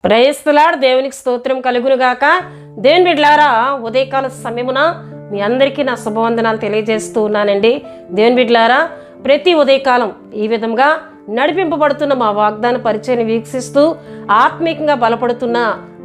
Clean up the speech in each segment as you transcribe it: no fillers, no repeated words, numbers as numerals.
Praise the lord. దేవునికి స్తోత్రం కలుగునుగాక. దేవుని బిడ్డలారా, ఉదయకాల సమయమున మీ అందరికీ నా శుభవందనాలు తెలియజేస్తూ ఉన్నానండి. దేవుని బిడ్డలారా, ప్రతి ఉదయకాలం ఈ విధంగా నడిపింపబడుతున్న మా వాగ్దాన పరిచయం వీక్షిస్తూ ఆత్మీయంగా బలపడుతున్న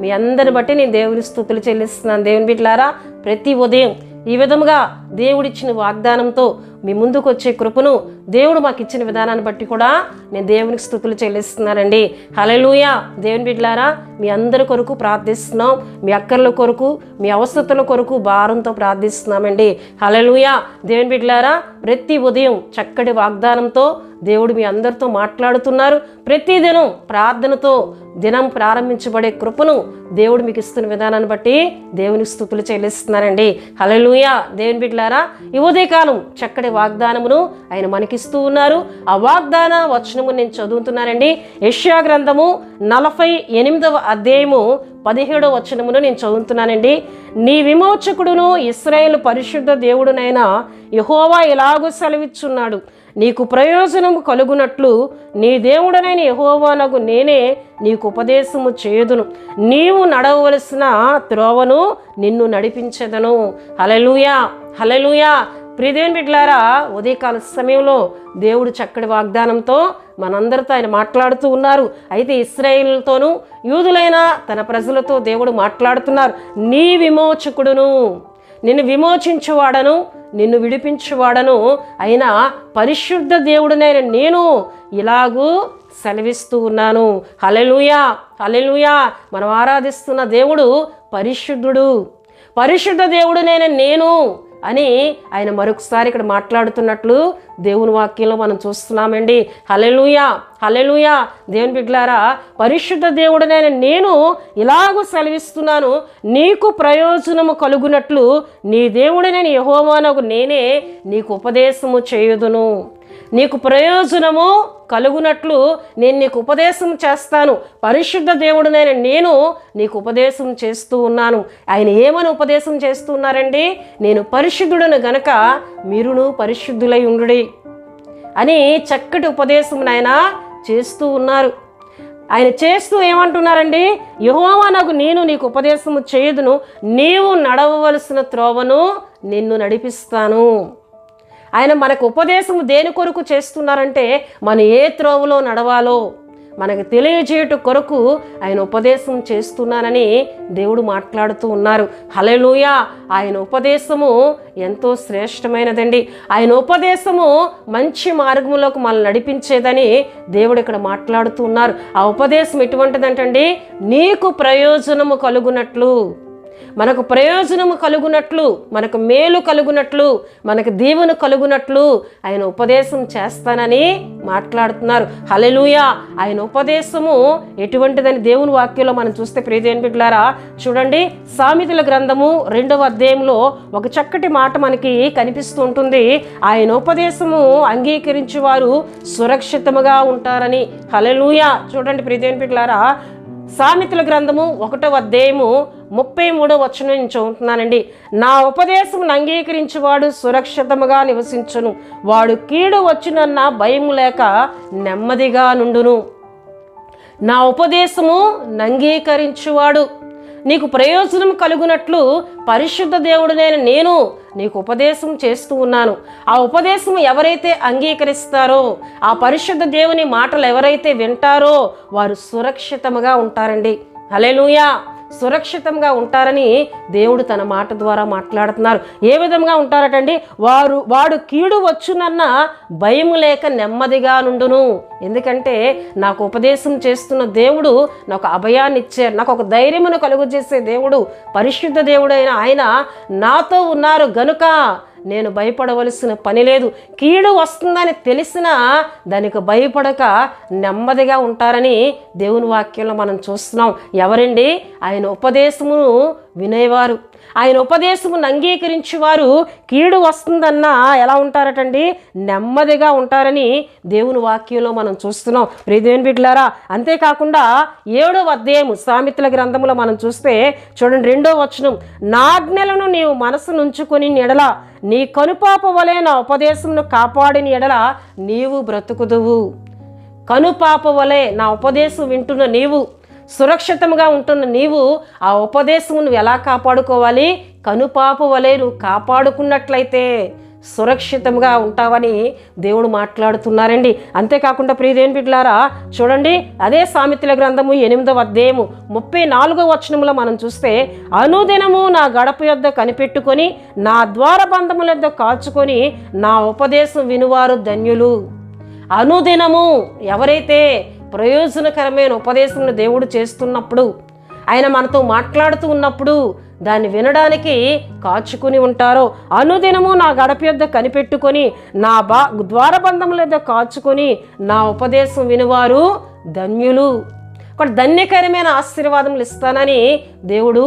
మీ అందరిని బట్టి నేను దేవుని స్తుతులు చెల్లిస్తున్నాను. దేవుని బిడ్డలారా, ప్రతి ఉదయం ఈ విధముగా దేవుడిచ్చిన వాగ్దానంతో మీ ముందుకు వచ్చే కృపను దేవుడు మాకు ఇచ్చిన విధానాన్ని బట్టి కూడా నేను దేవునికి స్తుతులు చెల్లిస్తున్నానండి. హల్లెలూయా. దేవుని బిడ్డలారా, మీ అందరి కొరకు ప్రార్థిస్తున్నాం. మీ అక్కర్ల కొరకు, మీ అవసరతల కొరకు భారంతో ప్రార్థిస్తున్నామండి. హల్లెలూయా. దేవుని బిడ్డలారా, ప్రతి ఉదయం చక్కటి వాగ్దానంతో దేవుడు మీ అందరితో మాట్లాడుతున్నారు. ప్రతిదినం ప్రార్థనతో దినం ప్రారంభించబడే కృపను దేవుడు మీకు ఇస్తున్న విధానాన్ని బట్టి దేవునికి స్తుతులు చెల్లిస్తున్నారండి. హల్లెలూయా. దేవుని బిడ్డలారా, ఈ ఉదయకాలం చక్కటి వాగ్దానమును ఆయన మనకిస్తూ ఉన్నారు. ఆ వాగ్దాన వచనము నేను చదువుతున్నానండి. యెషయా గ్రంథము 48వ అధ్యాయము 17వ వచనమును నేను చదువుతున్నానండి. నీ విమోచకుడును ఇశ్రాయేలు పరిశుద్ధ దేవుడునైన యెహోవా ఇలాగూ సెలవిచ్చున్నాడు, నీకు ప్రయోజనము కలుగునట్లు నీ దేవుడనైన యెహోవానగు నేనే నీకు ఉపదేశము చేయుదును, నీవు నడవవలసిన త్రోవను నిన్ను నడిపించెదను. హల్లెలూయా. హల్లెలూయా. ప్రియదేవుని బిడ్డలారా, ఉదయకాల సమయంలో దేవుడు చక్కటి వాగ్దానంతో మనందరితో ఆయన మాట్లాడుతూ ఉన్నారు. అయితే ఇశ్రాయేలుతోనూ యూదులైన తన ప్రజలతో దేవుడు మాట్లాడుతున్నారు. నీ విమోచకుడును, నిన్ను విమోచించువాడను, నిన్ను విడిపించువాడను అయినా పరిశుద్ధ దేవుడినైన నేను ఇలాగూ సెలవిస్తూ ఉన్నాను. హల్లెలూయా. హల్లెలూయా. మనం ఆరాధిస్తున్న దేవుడు పరిశుద్ధుడు. పరిశుద్ధ దేవుడినైన నేను అని ఆయన మరొకసారి ఇక్కడ మాట్లాడుతున్నట్లు దేవుని వాక్యంలో మనం చూస్తున్నామండి. హల్లెలూయా. హల్లెలూయా. దేవుని బిడ్డలారా, పరిశుద్ధ దేవుడనైన నేను ఇలాగూ సెలవిస్తున్నాను, నీకు ప్రయోజనము కలుగునట్లు నీ దేవుడనైన యెహోవానగు నేనే నీకు ఉపదేశము చేయుదును. నీకు ప్రయోజనము కలుగునట్లు నేను నీకు ఉపదేశం చేస్తాను. పరిశుద్ధ దేవుడునైన నేను నీకు ఉపదేశం చేస్తూ ఉన్నాను. ఆయన ఏమని ఉపదేశం చేస్తూ ఉన్నారండి? నేను పరిశుద్ధుడను గనక మీరును పరిశుద్ధులై ఉండుడి అని చక్కటి ఉపదేశం ఆయన చేస్తూ ఉన్నారు. ఆయన చేస్తూ ఏమంటున్నారండి? యెహోవానగు నేను నీకు ఉపదేశము చేయుదును, నీవు నడవవలసిన త్రోవను నిన్ను నడిపిస్తాను. ఆయన మనకు ఉపదేశం దేని కొరకు చేస్తున్నారంటే, మనం ఏ త్రోవలో నడవాలో మనకు తెలియజేయట కొరకు ఆయన ఉపదేశం చేస్తున్నానని దేవుడు మాట్లాడుతూ ఉన్నారు. హల్లెలూయా. ఆయన ఉపదేశము ఎంతో శ్రేష్టమైనదండి. ఆయన ఉపదేశము మంచి మార్గంలోకి మనల్ని నడిపించేదని దేవుడు ఇక్కడ మాట్లాడుతూ ఉన్నారు. ఆ ఉపదేశం ఎటువంటిదంటండి? నీకు ప్రయోజనము కలుగునట్లు, మనకు ప్రయోజనము కలుగునట్లు, మనకు మేలు కలుగునట్లు, మనకు దీవెన కలుగునట్లు ఆయన ఉపదేశం చేస్తానని మాట్లాడుతున్నారు. హల్లెలూయా. ఆయన ఉపదేశము ఎటువంటిదని దేవుని వాక్యంలో మనం చూస్తే ప్రియదేవుని బిడ్డలారా, చూడండి, సామెతల గ్రంథము 2వ అధ్యాయంలో ఒక చక్కటి మాట మనకి కనిపిస్తూ ఉంటుంది. ఆయన ఉపదేశము అంగీకరించే వారు సురక్షితముగా ఉంటారని. హల్లెలూయా. చూడండి ప్రియదేవుని బిడ్డలారా, సామెతల గ్రంథము 1వ అధ్యాయము 33వ వచనం నేను చదువుతున్నానండి. నా ఉపదేశమును అంగీకరించేవాడు సురక్షితముగా నివసించును, వాడు కీడు వచ్చునన్న భయం లేక నెమ్మదిగా నుండును. నా ఉపదేశము అంగీకరించువాడు, నీకు ప్రయోజనం కలుగునట్లు పరిశుద్ధ దేవుడినైన నేను నీకు ఉపదేశం చేస్తూ ఉన్నాను. ఆ ఉపదేశం ఎవరైతే అంగీకరిస్తారో, ఆ పరిశుద్ధ దేవుని మాటలు ఎవరైతే వింటారో వారు సురక్షితంగా ఉంటారండి. హల్లెలూయా. సురక్షితంగా ఉంటారని దేవుడు తన మాట ద్వారా మాట్లాడుతున్నారు. ఏ విధంగా ఉంటారటండి? వాడు కీడు వచ్చునన్న భయం లేక నెమ్మదిగా నుండును. ఎందుకంటే నాకు ఉపదేశం చేస్తున్న దేవుడు నాకు అభయాన్ని ఇచ్చారు, నాకు ఒక ధైర్యమును కలుగజేసే దేవుడు, పరిశుద్ధ దేవుడైన ఆయన నాతో ఉన్నారు గనుక నేను భయపడవలసిన పని లేదు. కీడు వస్తుందని తెలిసినా దానికి భయపడక నెమ్మదిగా ఉంటారని దేవుని వాక్యంలో మనం చూస్తున్నాం. ఎవరండి? ఆయన ఉపదేశమును వినేవారు, ఆయన ఉపదేశమును అంగీకరించేవారు కీడు వస్తుందన్నా ఎలా ఉంటారటండి? నెమ్మదిగా ఉంటారని దేవుని వాక్యంలో మనం చూస్తున్నాం. ప్రియదేవుని బిడ్డలారా, అంతేకాకుండా 7వ అధ్యాయము సామెతల గ్రంథంలో మనం చూస్తే చూడండి, 2వ వచనం, నా ఆజ్ఞలను నీవు మనసు నుంచుకొని ఎడల నీ కనుపాప వలె నా ఉపదేశమును కాపాడిన ఎడల నీవు బ్రతుకుదువు. కనుపాప వలె నా ఉపదేశం వింటున్న నీవు సురక్షితంగా ఉంటున్న నీవు ఆ ఉపదేశం నువ్వు ఎలా కాపాడుకోవాలి? కనుపాపు వలె నువ్వు కాపాడుకున్నట్లయితే సురక్షితంగా ఉంటావని దేవుడు మాట్లాడుతున్నారండి. అంతేకాకుండా ప్రియ దేవుని బిడ్డలారా చూడండి, అదే సామెతల గ్రంథము 8వ అధ్యాయము 34వ వచనంలో మనం చూస్తే, అనుదినము నా గడప యొద్ద కనిపెట్టుకొని నా ద్వారబంధముల యొద్ద కాచుకొని నా ఉపదేశం వినువారు ధన్యులు. అనుదినము ఎవరైతే ప్రయోజనకరమైన ఉపదేశం దేవుడు చేస్తున్నప్పుడు, ఆయన మనతో మాట్లాడుతూ ఉన్నప్పుడు దాన్ని వినడానికి కాచుకుని ఉంటారో, అనుదినము నా గడప యొద్ద కనిపెట్టుకొని నా ద్వారబంధముల యొద్ద కాచుకొని నా ఉపదేశం వినువారు ధన్యులు. ఒక ధన్యకరమైన ఆశీర్వాదములు ఇస్తానని దేవుడు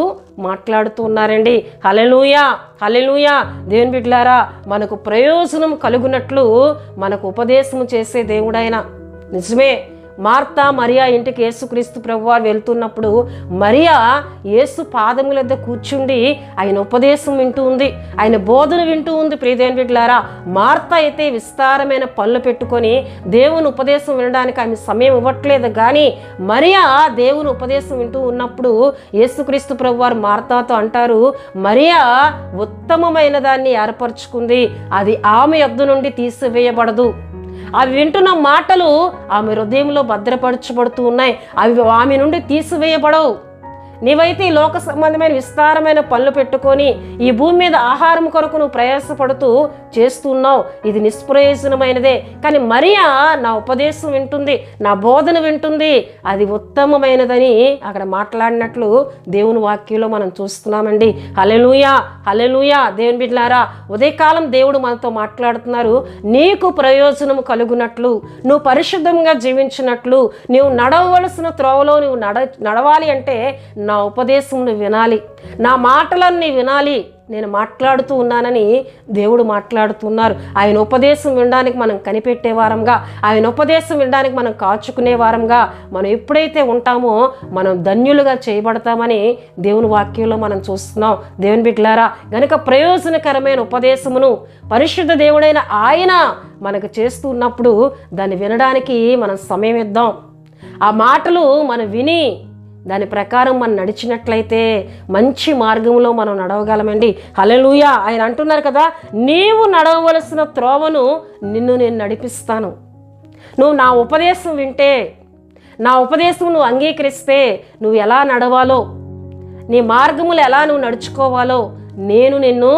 మాట్లాడుతూ ఉన్నారండి. హల్లెలూయా, హల్లెలూయా. దేవుని బిడ్డలారా, మనకు ప్రయోజనం కలుగునట్లు మనకు ఉపదేశం చేసే దేవుడైన. నిజమే, మార్తా మరియా ఇంటికి యేసుక్రీస్తు ప్రభువారు వెళ్తున్నప్పుడు మరియా యేసు పాదముల వద్ద కూర్చుండి ఆయన ఉపదేశం వింటూ ఉంది, ఆయన బోధన వింటూ ఉంది. ప్రియదేవుని బిడ్డలారా, మార్తా అయితే విస్తారమైన పనులు పెట్టుకొని దేవుని ఉపదేశం వినడానికి ఆమె సమయం ఇవ్వట్లేదు. కానీ మరియా దేవుని ఉపదేశం వింటూ ఉన్నప్పుడు యేసుక్రీస్తు ప్రభువారు మార్తాతో అంటారు, మరియా ఉత్తమమైన దాన్ని ఏర్పరచుకుంది, అది ఆమె యొద్ద నుండి తీసివేయబడదు. అవి వింటున్న మాటలు ఆమె హృదయంలో భద్రపరచబడుతూ ఉన్నాయి, అవి ఆమె నుండి తీసివేయబడవు. నీవైతే ఈ లోక సంబంధమైన విస్తారమైన పనులు పెట్టుకొని ఈ భూమి మీద ఆహారం కొరకు నువ్వు ప్రయాసపడుతూ చేస్తున్నావు, ఇది నిష్ప్రయోజనమైనదే. కానీ మరియా నా ఉపదేశం వింటుంది, నా బోధన వింటుంది, అది ఉత్తమమైనదని అక్కడ మాట్లాడినట్లు దేవుని వాక్యంలో మనం చూస్తున్నామండి. హల్లెలూయా, హల్లెలూయా. దేవుని బిడ్డలారా, ఉదయకాలం దేవుడు మనతో మాట్లాడుతున్నారు. నీకు ప్రయోజనం కలుగునట్లు, నువ్వు పరిశుద్ధంగా జీవించినట్లు, నువ్వు నడవవలసిన త్రోవలో నువ్వు నడవాలి అంటే నా ఉపదేశం నువ్వు వినాలి, నా మాటలన్నీ వినాలి. నేను మాట్లాడుతూ ఉన్నానని దేవుడు మాట్లాడుతున్నారు. ఆయన ఉపదేశం వినడానికి మనం కనిపెట్టే వారంగా, ఆయన ఉపదేశం వినడానికి మనం కాచుకునే వారంగా మనం ఎప్పుడైతే ఉంటామో మనం ధన్యులుగా చేయబడతామని దేవుని వాక్యంలో మనం చూస్తున్నాం. దేవుని బిడ్డలారా, గనుక ప్రయోజనకరమైన ఉపదేశమును పరిశుద్ధ దేవుడైన ఆయన మనకు చేస్తూ ఉన్నప్పుడు దాన్ని వినడానికి మనం సమయం ఇద్దాం. ఆ మాటలు మనం విని దాని ప్రకారం మనం నడిచినట్లయితే మంచి మార్గంలో మనం నడవగలమండి. హల్లెలూయా. ఆయన అంటున్నారు కదా, నీవు నడవవలసిన త్రోవను నిన్ను నేను నడిపిస్తాను. నువ్వు నా ఉపదేశం వింటే, నా ఉపదేశం నువ్వు అంగీకరిస్తే నువ్వు ఎలా నడవాలో, నీ మార్గములు ఎలా నువ్వు నడుచుకోవాలో నేను నిన్ను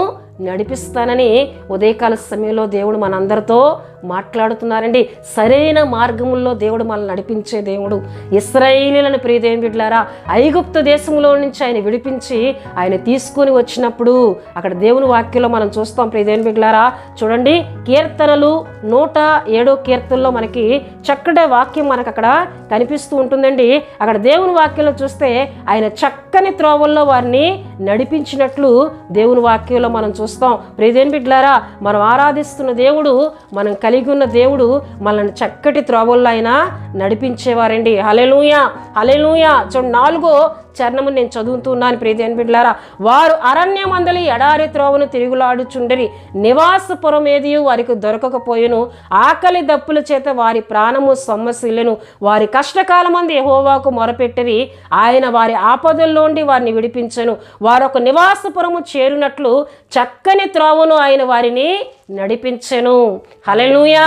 నడిపిస్తానని ఉదయకాల సమయంలో దేవుడు మనందరితో మాట్లాడుతున్నారండి. సరైన మార్గముల్లో దేవుడు మనల్ని నడిపించే దేవుడు. ఇశ్రాయేలీయులను ప్రియదేవుని బిడ్డలారా, ఐగుప్తు దేశంలో నుంచి ఆయన విడిపించి ఆయన తీసుకొని వచ్చినప్పుడు అక్కడ దేవుని వాక్యంలో మనం చూస్తాం. ప్రియదేవుని బిడ్డలారా చూడండి, కీర్తనలు 107వ కీర్తనలో మనకి చక్కటి వాక్యం మనకు అక్కడ కనిపిస్తూ ఉంటుందండి. అక్కడ దేవుని వాక్యంలో చూస్తే ఆయన చక్కని త్రోవల్లో వారిని నడిపించినట్లు దేవుని వాక్యంలో మనం చూస్తాం. ప్రియదేవుని బిడ్డలారా, మనం ఆరాధిస్తున్న దేవుడు, మనం కలిగి ఉన్న దేవుడు మనల్ని చక్కటి త్రోవల్లో ఆయన నడిపించేవారండి. హల్లెలూయా, హల్లెలూయా. చూడండి, 4వ చరణము నేను చదువుతున్నాను. ప్రియదేవుని బిడ్డలారా, వారు అరణ్యమందలి ఎడారి త్రోవను తిరుగులాడుచుండరి, నివాసపురం ఏది వారికి దొరకకపోయెను. ఆకలి దప్పుల చేత వారి ప్రాణము సొమ్మసిల్లెను. వారి కష్టకాలమందు యెహోవాకు మొరపెట్టిరి, ఆయన వారి ఆపదల్లోండి వారిని విడిపించెను. వారొక నివాసపురము చేరునట్లు చక్కని త్రోవను ఆయన వారిని నడిపించెను. హల్లెలూయా.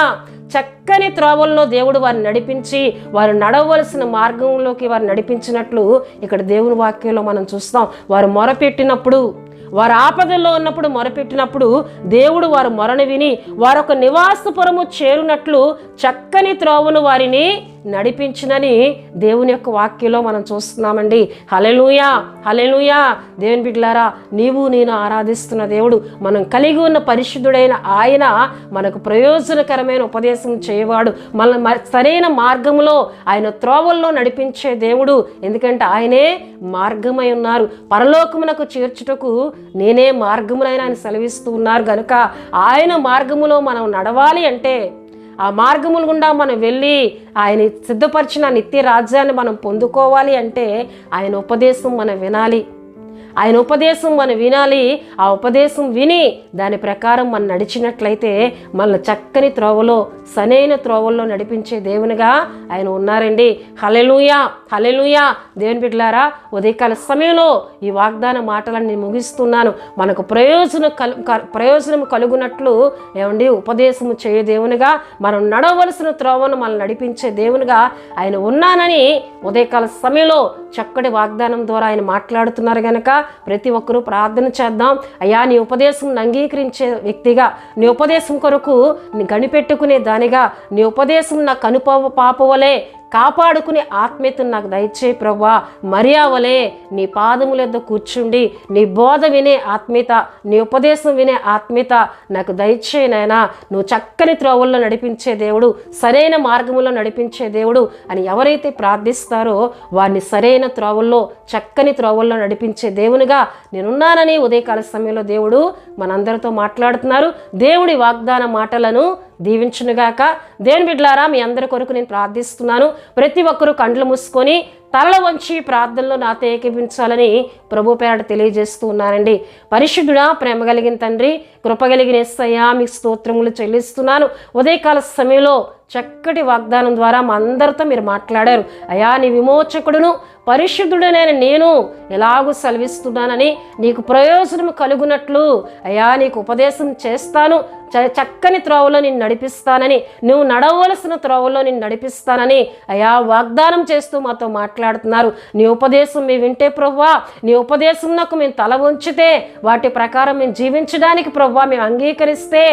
చక్కని త్రోవల్లో దేవుడు వారిని నడిపించి వారు నడవలసిన మార్గంలోకి వారు నడిపించినట్లు ఇక్కడ దేవుని వాక్యంలో మనం చూస్తాం. వారు మొరపెట్టినప్పుడు, వారు ఆపదల్లో ఉన్నప్పుడు మొరపెట్టినప్పుడు దేవుడు వారు మొరను విని వారొక నివాసపురము చేరునట్లు చక్కని త్రోవను వారిని నడిపించినని దేవుని యొక్క వాక్యంలో మనం చూస్తున్నామండి. హల్లెలూయా, హల్లెలూయా. దేవుని బిడ్డలారా, నీవు నేను ఆరాధిస్తున్న దేవుడు, మనం కలిగి ఉన్న పరిశుద్ధుడైన ఆయన మనకు ప్రయోజనకరమైన ఉపదేశం చేయవాడు, మన సరైన మార్గంలో ఆయన త్రోవల్లో నడిపించే దేవుడు. ఎందుకంటే ఆయనే మార్గమై ఉన్నారు. పరలోకమునకు చేర్చుటకు నేనే మార్గమునైనా ఆయన సెలవిస్తూ ఉన్నారు. కనుక ఆయన మార్గములో మనం నడవాలి అంటే, ఆ మార్గముల గుండా మనం వెళ్ళి ఆయన సిద్ధపరిచిన నిత్య రాజ్యాన్ని మనం పొందుకోవాలి అంటే ఆయన ఉపదేశం మనం వినాలి. ఆయన ఉపదేశం మనం వినాలి. ఆ ఉపదేశం విని దాని ప్రకారం మనం నడిచినట్లయితే మనల్ని చక్కని త్రోవలో, సరైన త్రోవల్లో నడిపించే దేవునిగా ఆయన ఉన్నారండి. హల్లెలూయా, హల్లెలూయా. దేవుని బిడ్డలారా, ఉదయకాల సమయంలో ఈ వాగ్దాన మాటలన్నీ ముగిస్తున్నాను. మనకు ప్రయోజనం కలుగునట్లు ఏమండి ఉపదేశము చేయ దేవునిగా, మనం నడవలసిన త్రోవను మనం నడిపించే దేవునిగా ఆయన ఉన్నానని ఉదయకాల సమయంలో చక్కటి వాగ్దానం ద్వారా ఆయన మాట్లాడుతున్నారు కనుక ప్రతి ఒక్కరూ ప్రార్థన చేద్దాం. అయ్యా, నీ ఉపదేశం అంగీకరించే వ్యక్తిగా, నీ ఉపదేశం కొరకు గనిపెట్టుకునే దానిగా, నీ ఉపదేశం నా పాపవలే కాపాడుకునే ఆత్మీయతను నాకు దయచేయి ప్రభువా. మరియావలే నీ పాదముల యొద్ద కూర్చుండి నీ బోధ వినే ఆత్మీయత, నీ ఉపదేశం వినే ఆత్మీయత నాకు దయచేయి నాయనా. నువ్వు చక్కని త్రోవల్లో నడిపించే దేవుడు, సరైన మార్గంలో నడిపించే దేవుడు అని ఎవరైతే ప్రార్థిస్తారో వారిని సరైన త్రోవల్లో, చక్కని త్రోవల్లో నడిపించే దేవునిగా నేనున్నానని ఉదయకాల సమయంలో దేవుడు మనందరితో మాట్లాడుతున్నారు. దేవుడి వాగ్దాన మాటలను దీవించునుగాక. దేవుని బిడ్డలారా, మీ అందరి కొరకు నేను ప్రార్థిస్తున్నాను. ప్రతి ఒక్కరూ కండ్లు మూసుకొని తలల వంచి ప్రార్థనలో నాతో ఏకీభించాలని ప్రభు పేరట తెలియజేస్తూ ఉన్నానండి. పరిశుద్ధుడా, ప్రేమ కలిగిన తండ్రి, కృప కలిగిన యేసయ్యా, మీకు స్తోత్రములు చెల్లిస్తున్నాను. ఉదయకాల సమయంలో చక్కటి వాగ్దానం ద్వారా మా అందరితో మీరు మాట్లాడారు. అయా, నీ విమోచకుడును పరిశుద్ధుడనైన నేను ఎలాగూ సెలవిస్తున్నానని, నీకు ప్రయోజనం కలుగునట్లు అయా నీకు ఉపదేశం చేస్తాను, చక్కని త్రోవలో నిన్ను నడిపిస్తానని, నువ్వు నడవలసిన త్రోవలో నిన్ను నడిపిస్తానని అయా వాగ్దానం చేస్తూ మాతో మాట్లాడుతున్నారు. నీ ఉపదేశం మేము వింటే ప్రభువా, నీ ఉపదేశం నాకు మేము తల వంచితే, వాటి ప్రకారం మేము జీవించడానికి ప్రభువా మేము అంగీకరిస్తే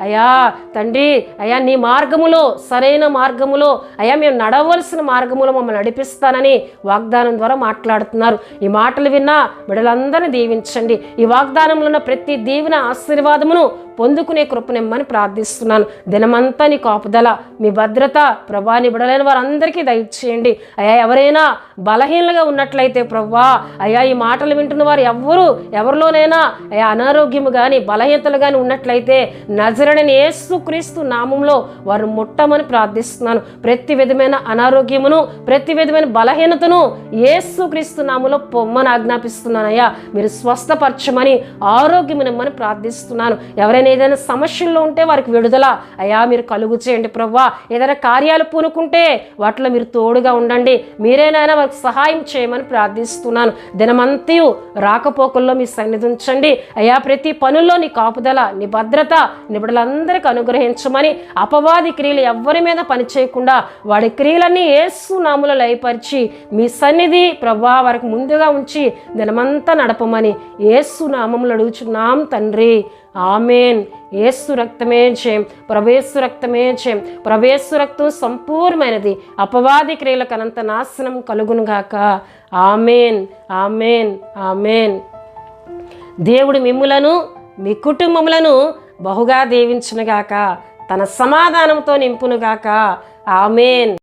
అయా తండ్రి, అయా నీ మార్గములో, సరైన మార్గములో అయా మేము నడవలసిన మార్గములో మమ్మల్ని నడిపిస్తానని వాగ్దానం ద్వారా మాట్లాడుతున్నారు. ఈ మాటలు విన్నా బిడ్డలందరినీ దీవించండి. ఈ వాగ్దానంలో ఉన్న ప్రతి దీవెన ఆశీర్వాదమును పొందుకునే కృపనిమ్మని ప్రార్థిస్తున్నాను. దినమంతా నీ కాపుదల, మీ భద్రత ప్రభా నీ బిడలైన వారందరికీ దయచేయండి. అయ్యా, ఎవరైనా బలహీనలుగా ఉన్నట్లయితే ప్రభా అయ్యా ఈ మాటలు వింటున్న వారు ఎవరిలోనైనా అయ్యా అనారోగ్యము కానీ బలహీనతలు కానీ ఉన్నట్లయితే నజరేయుడైన యేసుక్రీస్తు నామంలో వారు ముట్టమని ప్రార్థిస్తున్నాను. ప్రతి విధమైన అనారోగ్యమును, ప్రతి విధమైన బలహీనతను యేసుక్రీస్తు నామంలో పొమ్మని ఆజ్ఞాపిస్తున్నాను. అయ్యా, మీరు స్వస్థపరచమని, ఆరోగ్యమునిమ్మని ప్రార్థిస్తున్నాను. ఎవరైనా ఏదైనా సమస్యల్లో ఉంటే వారికి విడుదల అయ్యా మీరు కలుగు చేయండి ప్రభువా. ఏదైనా కార్యాలు పూనుకుంటే వాటిలో మీరు తోడుగా ఉండండి, మీరేనైనా వారికి సహాయం చేయమని ప్రార్థిస్తున్నాను. దినమంతయు రాకపోకల్లో మీ సన్నిధి ఉంచండి అయ్యా. ప్రతి పనుల్లో నీ కాపుదల, నీ భద్రత నీ బిడ్డలందరికీ అనుగ్రహించమని, అపవాది క్రియలు ఎవరి మీద పని చేయకుండా వాడి క్రియలన్నీ యేసు నామములో లయపరిచి మీ సన్నిధి ప్రభువా వారికి ముందుగా ఉంచి దినమంతా నడపమని యేసు నామములో అడుగుచున్నాం తండ్రి. ఆమెన్. యేసు రక్తమే జయం, ప్రవేశు రక్తమే జయం. ప్రవేశు రక్తం సంపూర్ణమైనది, అపవాది క్రియలకు అనంత నాశనం కలుగునుగాక. Amen, amen, amen. దేవుడు మిమ్ములను మీ కుటుంబములను బహుగా దీవించునుగాక, తన సమాధానంతో నింపునుగాక. ఆమెన్.